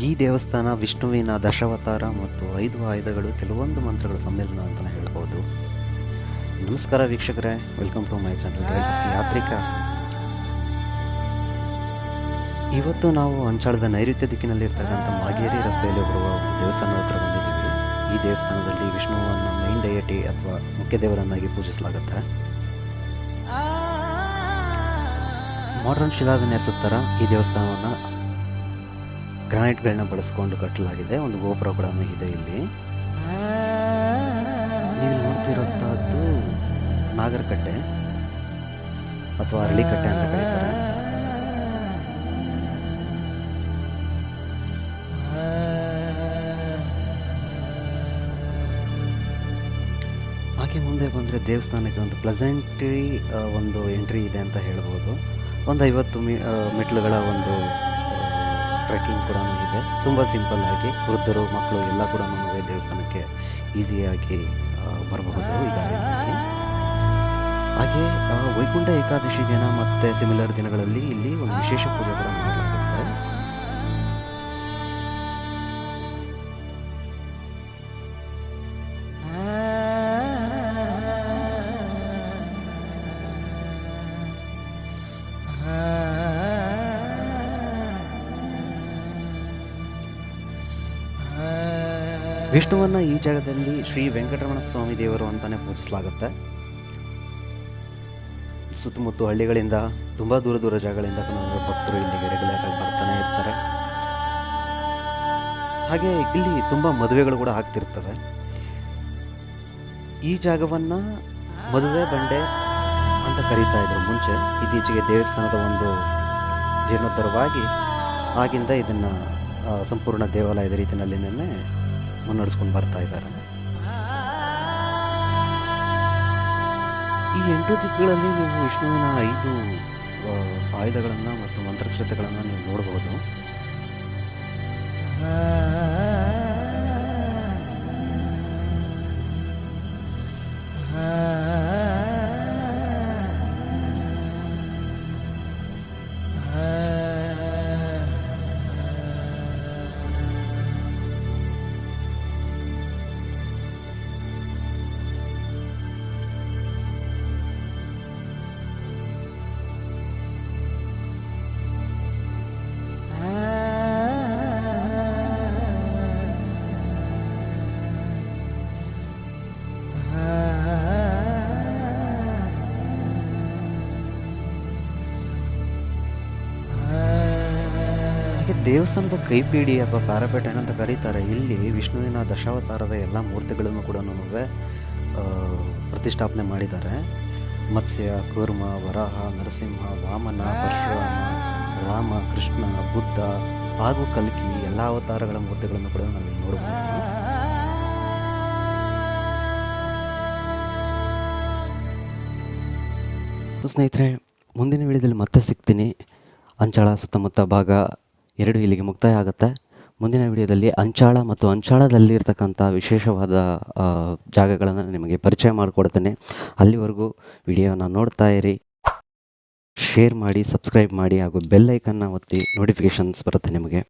ಈ ದೇವಸ್ಥಾನ ವಿಷ್ಣುವಿನ ದಶಾವತಾರ ಮತ್ತು 5 ಆಯುಧಗಳು ಕೆಲವೊಂದು ಮಂತ್ರಗಳ ಸಮ್ಮೇಳನ ಅಂತಲೇ ಹೇಳ್ಬೋದು. ನಮಸ್ಕಾರ ವೀಕ್ಷಕರೇ, welcome to my channel rails Yatrika. ಇವತ್ತು ನಾವು ಅಂಚಾಳದ ನೈಋತ್ಯ ದಿಕ್ಕಿನಲ್ಲಿರ್ತಕ್ಕಂಥ ಮಾಗೇರಿ ರಸ್ತೆಯಲ್ಲಿ ಬರುವ ಒಂದು ದೇವಸ್ಥಾನದ ಹತ್ರ ಬಂದಿದ್ದೀವಿ. ಈ ದೇವಸ್ಥಾನದಲ್ಲಿ ವಿಷ್ಣುವನ್ನು ಮೈನ್ ಡಯಟಿ ಅಥವಾ ಮುಖ್ಯ ದೇವರನ್ನಾಗಿ ಪೂಜಿಸಲಾಗುತ್ತೆ. ಮಾಡರ್ನ್ ಶಿಲಾವಿನ್ಯಾಸದ ಥರ ಈ ದೇವಸ್ಥಾನವನ್ನು ಗ್ರಾನೈಟ್ಗಳನ್ನ ಬಳಸ್ಕೊಂಡು ಕಟ್ಟಲಾಗಿದೆ. ಒಂದು ಗೋಪುರ ಕೂಡ ಇದೆ ಇಲ್ಲಿ. ನೀವು ನೋಡ್ತಿರೋಂಥದ್ದು ನಾಗರಕಟ್ಟೆ ಅಥವಾ ಅರಳಿಕಟ್ಟೆ ಅಂತ ಕರೀತಾರೆ. ಹಾಗೆ ಮುಂದೆ ಬಂದರೆ ದೇವಸ್ಥಾನಕ್ಕೆ ಒಂದು ಪ್ಲೆಸೆಂಟ್ರಿ ಒಂದು ಎಂಟ್ರಿ ಇದೆ ಅಂತ ಹೇಳ್ಬೋದು. ಒಂದು 50 ಮೆಟ್ಲುಗಳ ಒಂದು ಟ್ರೆಕ್ಕಿಂಗ್ ಕೂಡ ಇದೆ. ತುಂಬ ಸಿಂಪಲ್ ಆಗಿ ವೃದ್ಧರು ಮಕ್ಕಳು ಎಲ್ಲ ಕೂಡ ದೇವಸ್ಥಾನಕ್ಕೆ ಈಸಿಯಾಗಿ ಬರಬಹುದು ಈ ದಾರಿಯಲ್ಲಿ. ಹಾಗೆ ವೈಕುಂಠ ಏಕಾದಶಿ ದಿನ ಮತ್ತು ಸಿಮಿಲರ್ ದಿನಗಳಲ್ಲಿ ಇಲ್ಲಿ ಒಂದು ವಿಶೇಷ ಪೂಜೆ ಕೂಡ ಮಾಡಲಾಗುತ್ತೆ. ವಿಷ್ಣುವನ್ನು ಈ ಜಾಗದಲ್ಲಿ ಶ್ರೀ ವೆಂಕಟರಮಣ ಸ್ವಾಮಿ ದೇವರು ಅಂತಲೇ ಪೂಜಿಸಲಾಗುತ್ತೆ. ಸುತ್ತಮುತ್ತ ಹಳ್ಳಿಗಳಿಂದ ತುಂಬ ದೂರ ಜಾಗಗಳಿಂದ ಭಕ್ತರು ಇಲ್ಲಿಗೆ ರೆಗ್ಯುಲರ್ ಆಗಿ ಬರ್ತಾನೆ ಇರ್ತಾರೆ. ಹಾಗೆ ಇಲ್ಲಿ ತುಂಬ ಮದುವೆಗಳು ಕೂಡ ಆಗ್ತಿರ್ತವೆ. ಈ ಜಾಗವನ್ನು ಮದುವೆ ಬಂಡೆ ಅಂತ ಕರೀತಾ ಇದ್ರು ಮುಂಚೆ. ಇತ್ತೀಚೆಗೆ ದೇವಸ್ಥಾನದ ಒಂದು ಜೀರ್ಣೋದ್ಧಾರವಾಗಿ ಆಗಿಂದ ಇದನ್ನು ಸಂಪೂರ್ಣ ದೇವಾಲಯದ ರೀತಿಯಲ್ಲಿನೇ ಮುನ್ನಡೆಸ್ಕೊಂಡು ಬರ್ತಾ ಇದ್ದಾರೆ. ಈ 8 ದಿಕ್ಕುಗಳಲ್ಲಿ ನೀವು ವಿಷ್ಣುವಿನ 5 ಆಯುಧಗಳನ್ನು ಮತ್ತು ಮಂತ್ರಕ್ಷತೆಗಳನ್ನು ನೀವು ನೋಡಬಹುದು. ಹಾಗೆ ದೇವಸ್ಥಾನದ ಕೈಪಿಡಿ ಅಥವಾ ಪ್ಯಾರಾಪೆಟ್ ಏನಂತ ಕರೀತಾರೆ. ಇಲ್ಲಿ ವಿಷ್ಣುವಿನ ದಶಾವತಾರದ ಎಲ್ಲ ಮೂರ್ತಿಗಳನ್ನು ಕೂಡ ಪ್ರತಿಷ್ಠಾಪನೆ ಮಾಡಿದ್ದಾರೆ. ಮತ್ಸ್ಯ, ಕೂರ್ಮ, ವರಾಹ, ನರಸಿಂಹ, ವಾಮನ, ಪರಶುರಾಮ, ರಾಮ, ಕೃಷ್ಣ, ಬುದ್ಧ ಹಾಗೂ ಕಲ್ಕಿ ಎಲ್ಲ ಅವತಾರಗಳ ಮೂರ್ತಿಗಳನ್ನು ಕೂಡ ನಾವಿಲ್ಲಿ ನೋಡಬಹುದು. ಸ್ನೇಹಿತರೆ, ಮುಂದಿನ ವಿಡಿಯೋದಲ್ಲಿ ಮತ್ತೆ ಸಿಗ್ತೀನಿ. ಅಂಚಾಳ ಸುತ್ತಮುತ್ತ ಭಾಗ 2 ಇಲ್ಲಿಗೆ ಮುಕ್ತಾಯ ಆಗುತ್ತೆ. ಮುಂದಿನ ವಿಡಿಯೋದಲ್ಲಿ ಅಂಚಾಳ ಮತ್ತು ಅಂಚಾಳದಲ್ಲಿ ಇರ್ತಕ್ಕಂಥ ವಿಶೇಷವಾದ ಜಾಗಗಳನ್ನು ನಿಮಗೆ ಪರಿಚಯ ಮಾಡಿಕೊಡ್ತೇನೆ. ಅಲ್ಲಿವರೆಗೂ ವಿಡಿಯೋನ ನೋಡ್ತಾ ಇರಿ, ಶೇರ್ ಮಾಡಿ, ಸಬ್ಸ್ಕ್ರೈಬ್ ಮಾಡಿ ಹಾಗೂ ಬೆಲ್ ಐಕನ್ನ ಒತ್ತಿ. ನೋಟಿಫಿಕೇಷನ್ಸ್ ಬರುತ್ತೆ ನಿಮಗೆ.